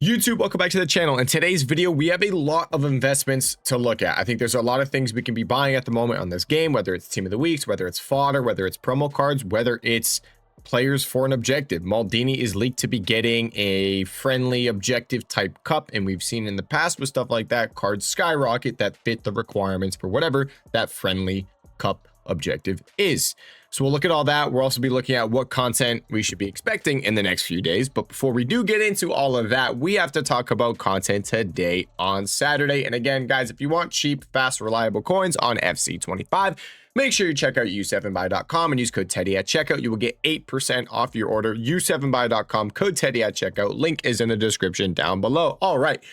YouTube, welcome back to the channel. In today's video, we have a lot of investments to look at. I think there's a lot of things we can be buying at the moment on this game, whether it's team of the weeks, whether it's fodder, whether it's promo cards, whether it's players for an objective. Maldini is leaked to be getting a friendly objective type cup, and we've seen in the past with stuff like that, cards skyrocket that fit the requirements for whatever that friendly cup objective is. So we'll look at all that. We'll also be looking at what content we should be expecting in the next few days. But before we do get into all of that, we have to talk about content today on Saturday. And again, guys, if you want cheap, fast, reliable coins on FC25, make sure you check out u7buy.com and use code Teddy at checkout. You will get 8% off your order. u7buy.com, code Teddy at checkout. Link is in the description down below. All right.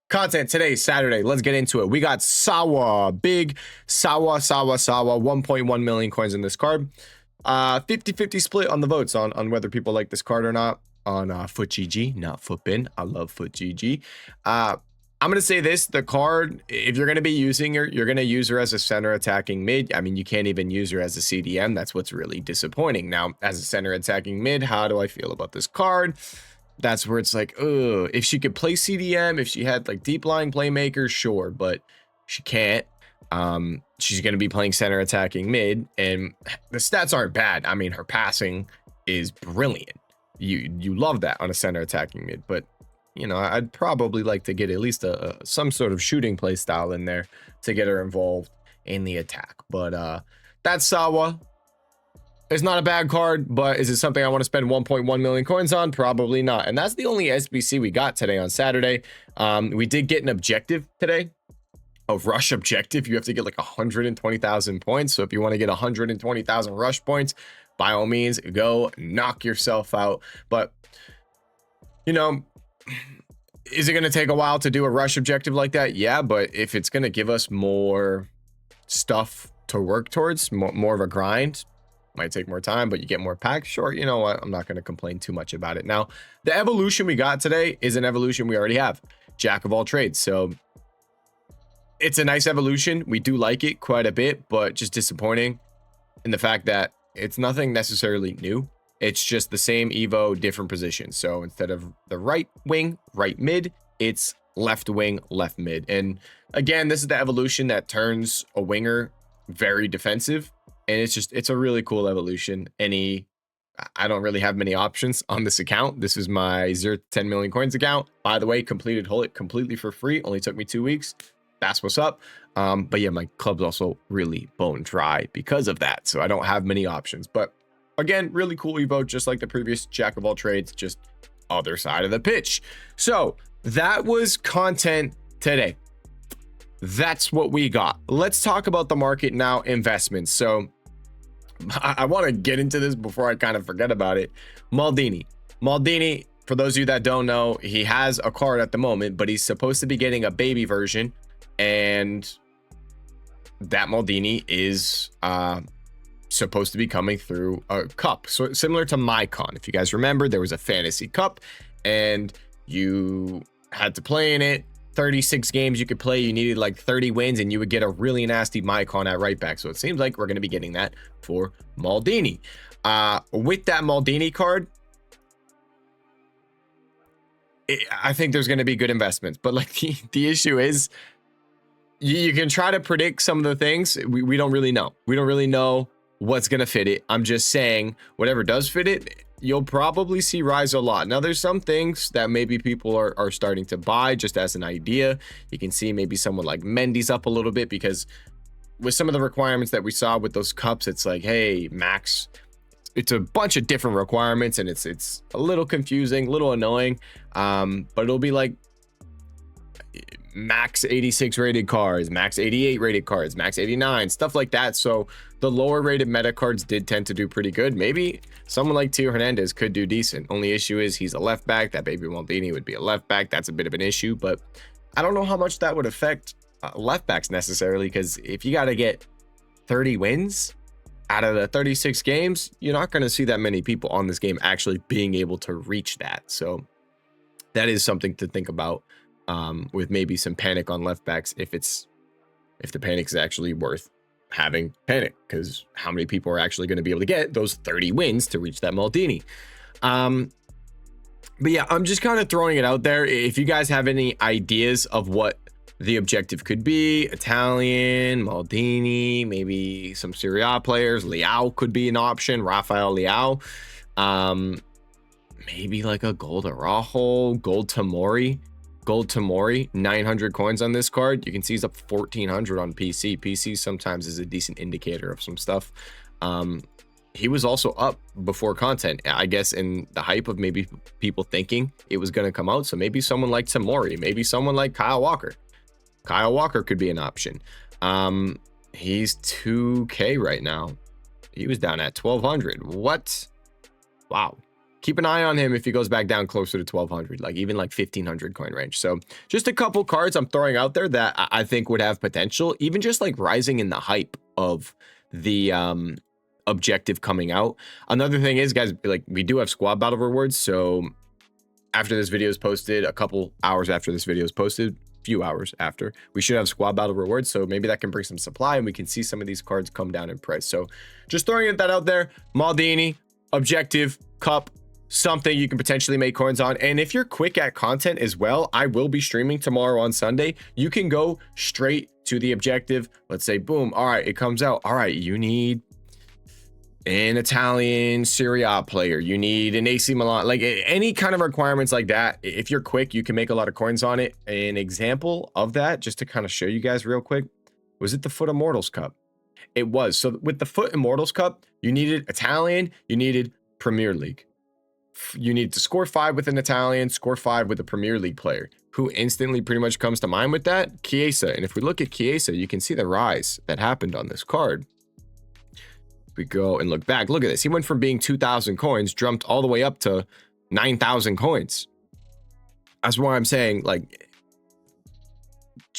Content today, Saturday. Let's get into it. We got Sawa, big Sawa, 1.1 million coins in this card. 50-50 split on the votes on whether people like this card or not on FootGG, not FootBin. I love FootGG. I'm going to say this, the card, if you're going to be using her, you're going to use her as a center attacking mid. I mean, you can't even use her as a CDM. That's what's really disappointing. Now, as a center attacking mid, how do I feel about this card? That's where it's like, oh, if she could play CDM, if she had like deep lying playmakers, sure, but she can't. She's going to be playing center attacking mid, and the stats aren't bad. I mean, her passing is brilliant. You love that on a center attacking mid, but you know, I'd probably like to get at least some sort of shooting play style in there to get her involved in the attack. But that's Sawa. It's not a bad card, but is it something I want to spend 1.1 million coins on? Probably not. And that's the only SBC we got today on Saturday. We did get an objective today, a rush objective. You have to get like 120,000 points. So if you want to get 120,000 rush points, by all means, go knock yourself out. But, you know, is it going to take a while to do a rush objective like that? Yeah, but if it's going to give us more stuff to work towards, more of a grind, might take more time, but you get more packs. Sure, you know what? I'm not going to complain too much about it. Now, the evolution we got today is an evolution we already have. Jack of all trades. So it's a nice evolution. We do like it quite a bit, but just disappointing in the fact that it's nothing necessarily new. It's just the same Evo, different positions. So instead of the right wing, right mid, it's left wing, left mid. And again, this is the evolution that turns a winger very defensive. And it's a really cool evolution. I don't really have many options on this account. This is my 0 to 10 million coins account. By the way, completed Hullet completely for free. Only took me 2 weeks. That's what's up. But yeah, my club's also really bone dry because of that. So I don't have many options. But again, really cool Evo, just like the previous Jack of all trades, just other side of the pitch. So that was content today. That's what we got. Let's talk about the market now, investments. So I want to get into this before I kind of forget about it. Maldini, for those of you that don't know, he has a card at the moment, but he's supposed to be getting a baby version, and that Maldini is supposed to be coming through a cup. So similar to MyCon. If you guys remember, there was a fantasy cup and you had to play in it. 36 games you could play, you needed like 30 wins, and you would get a really nasty Mycon at right back. So it seems like we're going to be getting that for Maldini. With that Maldini card, I think there's going to be good investments, but like the issue is you can try to predict some of the things. We don't really know. We don't really know what's going to fit it. I'm just saying whatever does fit it, you'll probably see rise a lot. Now, there's some things that maybe people are starting to buy just as an idea. You can see maybe someone like Mendy's up a little bit because with some of the requirements that we saw with those cups, it's like, hey, max, it's a bunch of different requirements and it's a little confusing, a little annoying. But it'll be like max 86 rated cards, max 88 rated cards, max 89, stuff like that. So the lower rated meta cards did tend to do pretty good. Maybe someone like Tio Hernandez could do decent. Only issue is he's a left back. That baby Maldini would be a left back. That's a bit of an issue, but I don't know how much that would affect left backs necessarily, because if you got to get 30 wins out of the 36 games, you're not going to see that many people on this game actually being able to reach that. So that is something to think about. With maybe some panic on left backs if the panic is actually worth having panic, because how many people are actually going to be able to get those 30 wins to reach that Maldini? But yeah, I'm just kind of throwing it out there. If you guys have any ideas of what the objective could be, Italian, Maldini, maybe some Serie A players, Leao could be an option, Rafael Leao. Maybe like a gold Araujo, gold Tamori, 900 coins on this card. You can see he's up 1400 on PC. PC sometimes is a decent indicator of some stuff. He was also up before content, I guess, in the hype of maybe people thinking it was going to come out. So maybe someone like Tamori, maybe someone like Kyle Walker. Kyle Walker could be an option. He's 2K right now. He was down at 1200. What? Wow. Keep an eye on him if he goes back down closer to 1200, like even like 1500 coin range. So just a couple cards I'm throwing out there that I think would have potential, even just like rising in the hype of the objective coming out. Another thing is, guys, like we do have squad battle rewards. So after this video is posted, a couple hours after this video is posted, few hours after, we should have squad battle rewards. So maybe that can bring some supply and we can see some of these cards come down in price. So just throwing that out there. Maldini, objective, cup, something you can potentially make coins on. And if you're quick at content as well, I will be streaming tomorrow on Sunday. You can go straight to the objective. Let's say, boom. All right, it comes out. All right, you need an Italian Serie A player. You need an AC Milan, like any kind of requirements like that. If you're quick, you can make a lot of coins on it. An example of that, just to kind of show you guys real quick, was it the Foot Immortals Cup? It was. So with the Foot Immortals Cup, you needed Italian, you needed Premier League. You need to score 5 with an Italian, score 5 with a Premier League player. Who instantly pretty much comes to mind with that? Chiesa. And if we look at Chiesa, you can see the rise that happened on this card. We go and look back. Look at this. He went from being 2,000 coins, jumped all the way up to 9,000 coins. That's why I'm saying, like,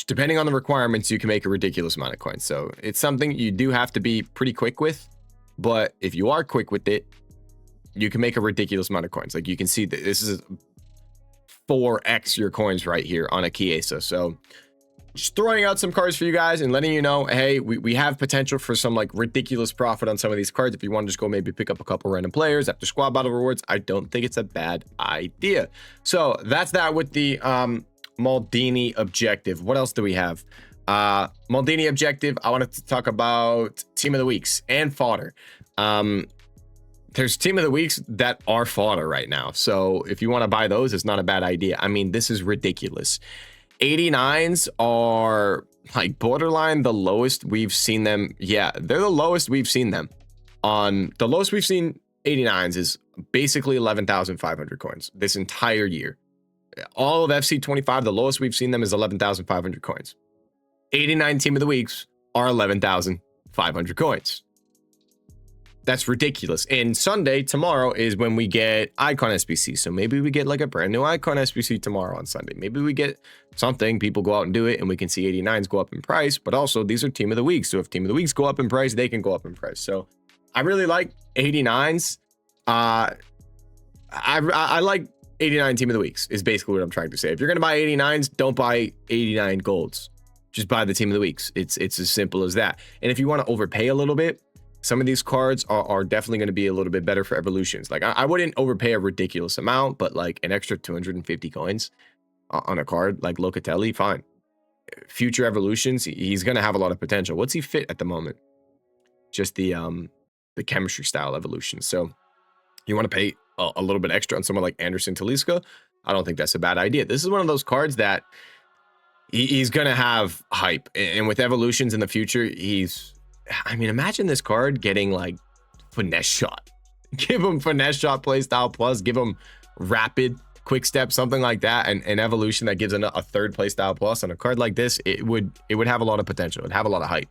depending on the requirements, you can make a ridiculous amount of coins. So it's something you do have to be pretty quick with. But if you are quick with it, you can make a ridiculous amount of coins. Like you can see that this is 4x your coins right here on a Chiesa. So just throwing out some cards for you guys and letting you know, hey, we have potential for some like ridiculous profit on some of these cards. If you want to just go maybe pick up a couple random players after squad battle rewards, I don't think it's a bad idea. So that's that with the Maldini objective. What else do we have? Maldini objective. I wanted to talk about team of the weeks and fodder. There's team of the weeks that are fodder right now. So if you want to buy those, it's not a bad idea. I mean, this is ridiculous. 89s are like borderline the lowest we've seen them. Yeah, they're the lowest we've seen them. On the lowest we've seen 89s is basically 11,500 coins this entire year. All of FC25, the lowest we've seen them is 11,500 coins. 89 team of the weeks are 11,500 coins. That's ridiculous. And Sunday, tomorrow, is when we get Icon SBC. So maybe we get like a brand new Icon SBC tomorrow on Sunday. Maybe we get something, people go out and do it, and we can see 89s go up in price. But also, these are team of the week. So if team of the weeks go up in price, they can go up in price. So I really like 89s. I like 89 team of the weeks is basically what I'm trying to say. If you're going to buy 89s, don't buy 89 golds. Just buy the team of the weeks. It's as simple as that. And if you want to overpay a little bit, some of these cards are definitely going to be a little bit better for evolutions. Like I wouldn't overpay a ridiculous amount, but like an extra 250 coins on a card like Locatelli, fine. Future evolutions, he's going to have a lot of potential. What's he fit at the moment? Just the chemistry style evolution. So you want to pay a little bit extra on someone like Anderson Talisca? I don't think that's a bad idea. This is one of those cards that he's going to have hype. And with evolutions in the future, I mean, imagine this card getting like finesse shot. Give him finesse shot playstyle plus, give him rapid quick step, something like that, and an evolution that gives a third playstyle plus on a card like this. It would have a lot of potential. It'd have a lot of hype.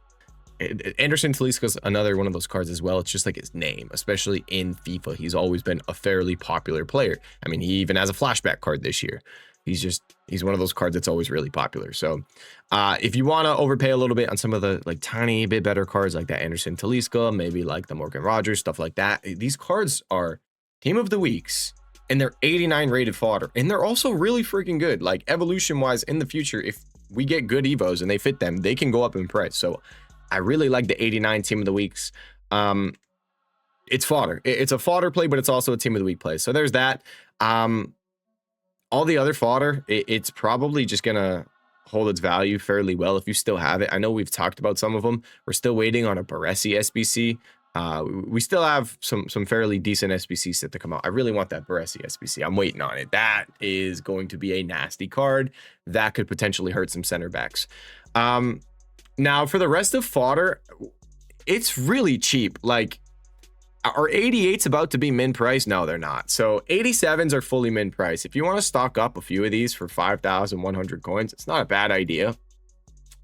Anderson Talisca's another one of those cards as well. It's just like his name, especially in FIFA. He's always been a fairly popular player. I mean, he even has a flashback card this year. He's one of those cards that's always really popular. So if you want to overpay a little bit on some of the like tiny bit better cards like that Anderson Talisca, maybe like the Morgan Rogers, stuff like that, these cards are team of the weeks and they're 89 rated fodder, and they're also really freaking good. Like evolution wise in the future, if we get good evos and they fit them, they can go up in price. So I really like the 89 team of the weeks. It's fodder. It's a fodder play, but it's also a team of the week play. So there's that. All the other fodder, it's probably just gonna hold its value fairly well if you still have it. I know we've talked about some of them. We're still waiting on a Baresi SBC. We still have some fairly decent SBCs set to come out. I really want that Baresi SBC. I'm waiting on it. That is going to be a nasty card that could potentially hurt some center backs. Now for the rest of fodder, it's really cheap. Like, are 88s about to be min price? No, they're not. So 87s are fully min price. If you want to stock up a few of these for 5,100 coins, it's not a bad idea.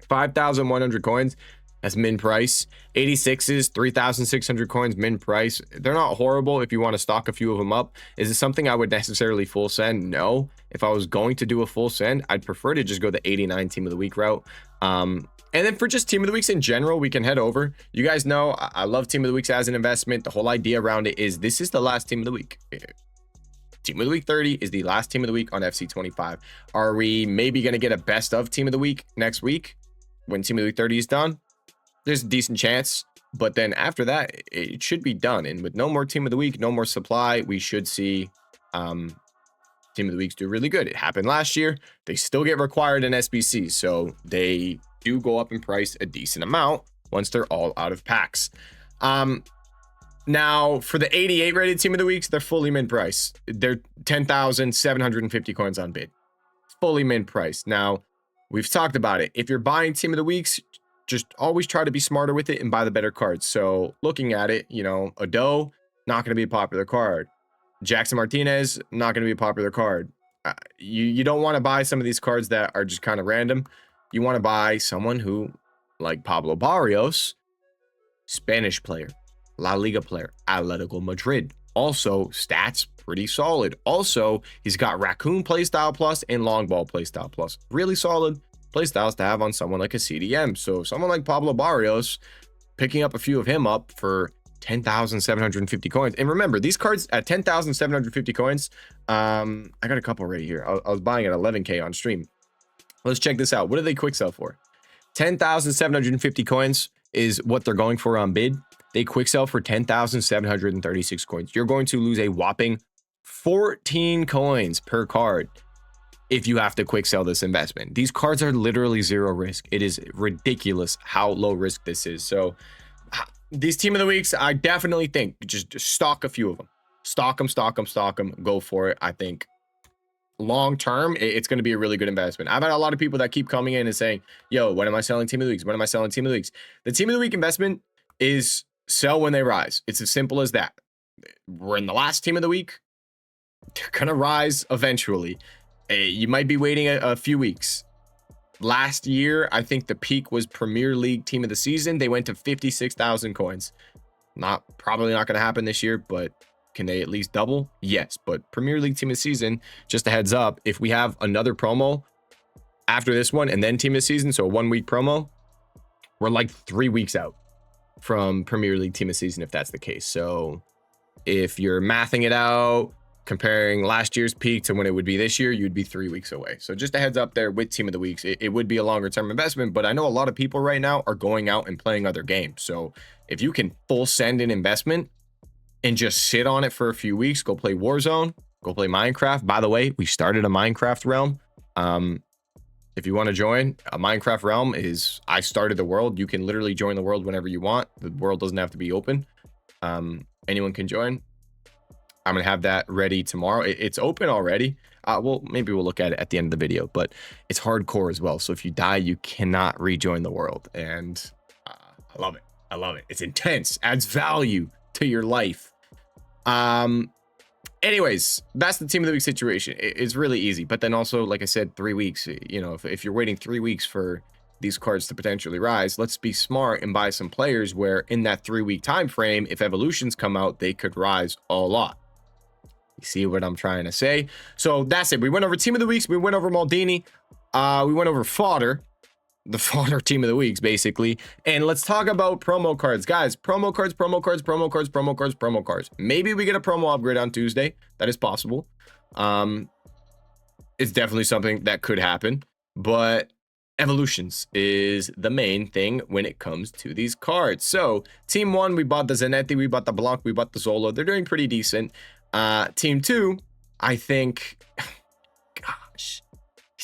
5,100 coins, that's min price. 86s, 3,600 coins, min price. They're not horrible if you want to stock a few of them up. Is it something I would necessarily full send? No. If I was going to do a full send, I'd prefer to just go the 89 team of the week route. And then for just team of the weeks in general, we can head over. You guys know I love team of the weeks as an investment. The whole idea around it is this is the last team of the week. Team of the week 30 is the last team of the week on FC25. Are we maybe going to get a best of team of the week next week when team of the week 30 is done? There's a decent chance, but then after that, it should be done. And with no more team of the week, no more supply, we should see team of the weeks do really good. It happened last year. They still get required in SBC, so they do go up in price a decent amount once they're all out of packs. Now for the 88 rated team of the weeks, they're fully min price. They're 10,750 coins on bid. Fully min price. Now we've talked about it. If you're buying team of the weeks, just always try to be smarter with it and buy the better cards. So looking at it, you know, Ado, not going to be a popular card. Jackson Martinez, not going to be a popular card. You don't want to buy some of these cards that are just kind of random. You want to buy someone who, like Pablo Barrios, Spanish player, La Liga player, Atletico Madrid. Also, stats pretty solid. Also, he's got Raccoon playstyle plus and long ball playstyle plus. Really solid playstyles to have on someone like a CDM. So someone like Pablo Barrios, picking up a few of him up for 10,750 coins. And remember, these cards at 10,750 coins, I got a couple right here. I was buying at 11K on stream. Let's check this out. What do they quick sell for? 10,750 coins is what they're going for on bid. They quick sell for 10,736 coins. You're going to lose a whopping 14 coins per card if you have to quick sell this investment. These cards are literally zero risk. It is ridiculous how low risk this is. So these team of the weeks, I definitely think just stock a few of them. Stock them, go for it. I think long term, it's going to be a really good investment. I've had a lot of people that keep coming in and saying, yo, when am I selling team of the weeks? When am I selling team of the weeks? The team of the week investment is sell when they rise. It's as simple as that. We're in the last team of the week. They're going to rise eventually. You might be waiting a few weeks. Last year, I think the peak was Premier League team of the season. They went to 56,000 coins. Probably not going to happen this year, but can they at least double? Yes, but Premier League team of the season, just a heads up, if we have another promo after this one and then team of the season, so a 1 week promo, we're like 3 weeks out from Premier League team of the season if that's the case. So if you're mathing it out, comparing last year's peak to when it would be this year, you'd be 3 weeks away. So just a heads up there with team of the weeks. It would be a longer term investment, but I know a lot of people right now are going out and playing other games. So if you can full send an investment and just sit on it for a few weeks, go play Warzone, go play Minecraft. By the way, we started a Minecraft realm. If you want to join, a Minecraft realm is, I started the world. You can literally join the world whenever you want. The world doesn't have to be open. Anyone can join. I'm going to have that ready tomorrow. It's open already. Well, maybe we'll look at it at the end of the video, but it's hardcore as well. So if you die, you cannot rejoin the world. And I love it. I love it. It's intense, adds value to your life. Anyways, that's the team of the week situation. It's really easy, but then also, like I said, 3 weeks, you know, if you're waiting 3 weeks for these cards to potentially rise, let's be smart and buy some players where in that 3 week time frame, if evolutions come out, they could rise a lot. You see what I'm trying to say? So that's it. We went over team of the weeks. We went over Maldini. We went over fodder. The fodder team of the weeks, basically. And let's talk about promo cards. Guys, promo cards. Maybe we get a promo upgrade on Tuesday. That is possible. It's definitely something that could happen. But evolutions is the main thing when it comes to these cards. So, Team 1, we bought the Zanetti, we bought the Blanc, we bought the Zolo. They're doing pretty decent. Team 2, I think...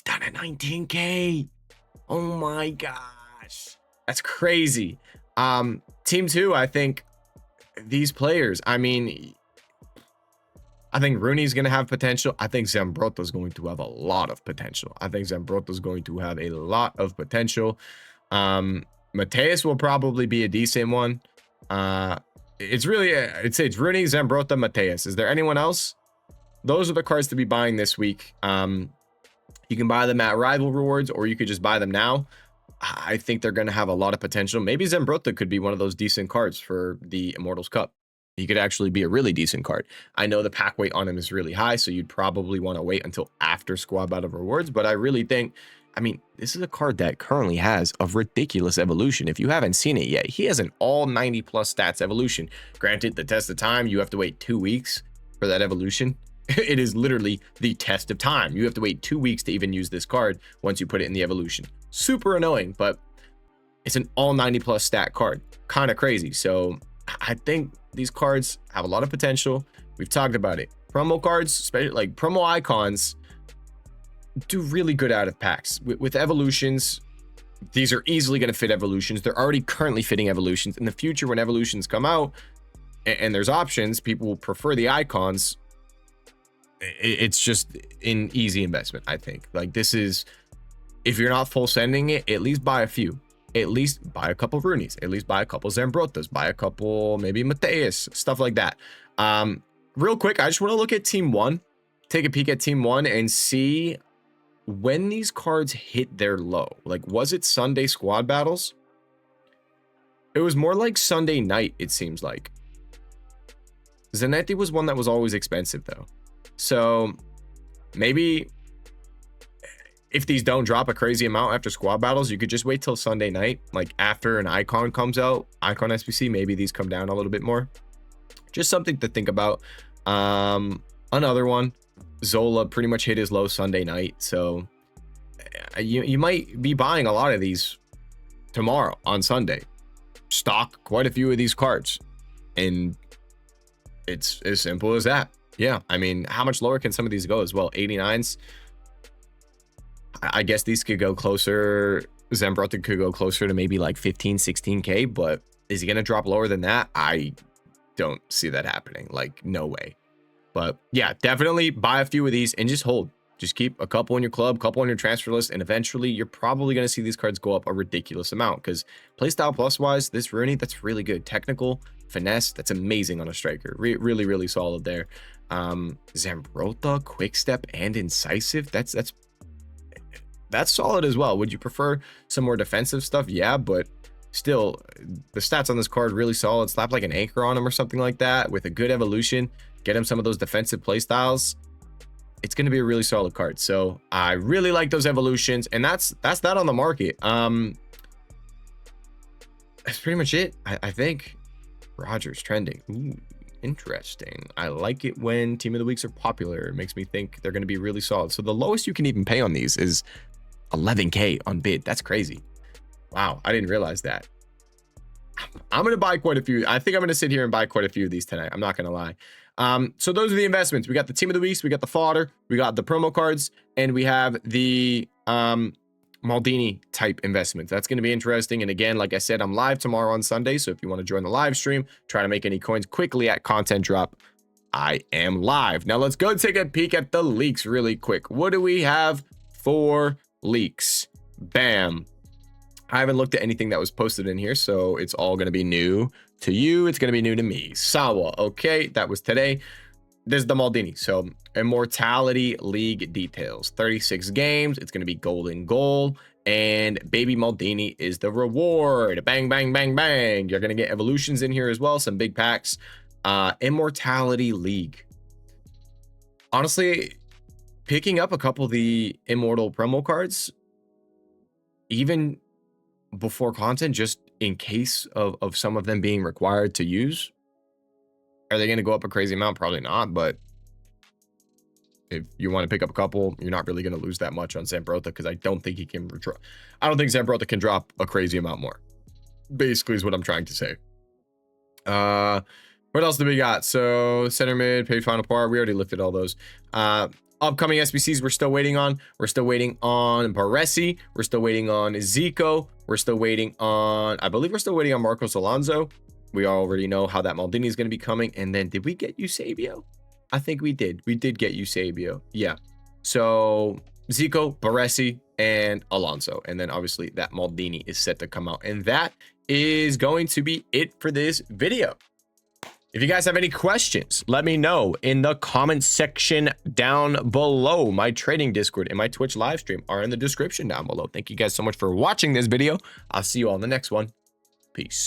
down at 19K. Oh my gosh. That's crazy. Team 2, I think these players, I mean, I think Rooney's going to have potential. I think Zambrotta's going to have a lot of potential. Mateus will probably be a decent one. It's really, it's Rooney, Zambrotta, Mateus. Is there anyone else? Those are the cards to be buying this week. You can buy them at rival rewards, or you could just buy them now. I think they're going to have a lot of potential. Maybe Zambrotta could be one of those decent cards for the Immortals Cup. He could actually be a really decent card. I know the pack weight on him is really high, so you'd probably want to wait until after squad battle rewards. But I really think, I mean, this is a card that currently has a ridiculous evolution. If you haven't seen it yet, he has an all 90 plus stats evolution. Granted, the test of time, you have to wait 2 weeks for that evolution. It is literally the test of time. You have to wait 2 weeks to even use this card once you put it in the evolution. Super annoying, but it's an all 90 plus stat card. Kind of crazy. So I think these cards have a lot of potential. We've talked about it. Promo cards, especially like promo icons, do really good out of packs. With evolutions, these are easily going to fit evolutions. They're already currently fitting evolutions. In the future, when evolutions come out and there's options, people will prefer the icons. It's just an easy investment, I think. Like, this is, if you're not full sending it, at least buy a few. At least buy a couple Roonies. At least buy a couple Zambrottas. Buy a couple, maybe Mateus, stuff like that. Real quick, I just want to look at Team 1. Take a peek at Team 1 and see when these cards hit their low. Like, was it Sunday squad battles? It was more like Sunday night, it seems like. Zanetti was one that was always expensive, though. So maybe if these don't drop a crazy amount after squad battles, you could just wait till Sunday night. Like, after an icon comes out, icon SBC, maybe these come down a little bit more. Just something to think about. Another one, Zola pretty much hit his low Sunday night. So you might be buying a lot of these tomorrow on Sunday. Stock quite a few of these cards. And it's as simple as that. Yeah, I mean, how much lower can some of these go as well? 89s. I guess these could go closer. Zambrotta could go closer to maybe like 15, 16K, but is he going to drop lower than that? I don't see that happening. Like, no way. But yeah, definitely buy a few of these and just hold. Just keep a couple in your club, couple on your transfer list, and eventually you're probably going to see these cards go up a ridiculous amount, because playstyle plus wise, this Rooney, that's really good. Technical, finesse, that's amazing on a striker. Really, really solid there. Zambrotta, quick step and incisive, that's solid as well. Would you prefer some more defensive stuff? Yeah, but still, the stats on this card really solid. Slap like an anchor on him or something like that with a good evolution. Get him some of those defensive playstyles. It's going to be a really solid card. So I really like those evolutions, and that's that on the market. That's pretty much it. I think Rogers trending. Ooh, interesting. I like it when team of the weeks are popular. It makes me think they're going to be really solid. So the lowest you can even pay on these is 11K on bid. That's crazy. Wow, I didn't realize that. I'm going to buy quite a few. I think I'm going to sit here and buy quite a few of these tonight. I'm not going to lie. So those are the investments. We got the team of the weeks, we got the fodder, we got the promo cards, and we have the Maldini type investments. That's going to be interesting. And again, like I said, I'm live tomorrow on Sunday. So if you want to join the live stream, try to make any coins quickly at content drop, I am live. Now let's go take a peek at the leaks really quick. What do we have for leaks? Bam. I haven't looked at anything that was posted in here, so it's all going to be new to you. It's going to be new to me. Sawa. Okay, that was today. This is the Maldini. So Immortality League details. 36 games. It's going to be golden goal. And baby Maldini is the reward. Bang, bang, bang, bang. You're going to get evolutions in here as well. Some big packs. Immortality League. Honestly, picking up a couple of the Immortal promo cards, even before content, just in case of some of them being required to use. Are they going to go up a crazy amount? Probably not, but if you want to pick up a couple, you're not really going to lose that much on Zambrotta, because I don't think he can I don't think Zambrotta can drop a crazy amount more. Basically is what I'm trying to say. What else do we got? So center mid, page final part, we already looked at all those. Upcoming SBCs we're still waiting on. We're still waiting on Baresi. We're still waiting on Zico. We're still waiting on, I believe we're still waiting on Marcos Alonso. We already know how that Maldini is going to be coming. And then did we get Eusebio? I think we did. We did get Eusebio. Yeah. So Zico, Baresi, and Alonso. And then obviously that Maldini is set to come out. And that is going to be it for this video. If you guys have any questions, let me know in the comment section down below. My trading Discord and my Twitch live stream are in the description down below. Thank you guys so much for watching this video. I'll see you all in the next one. Peace.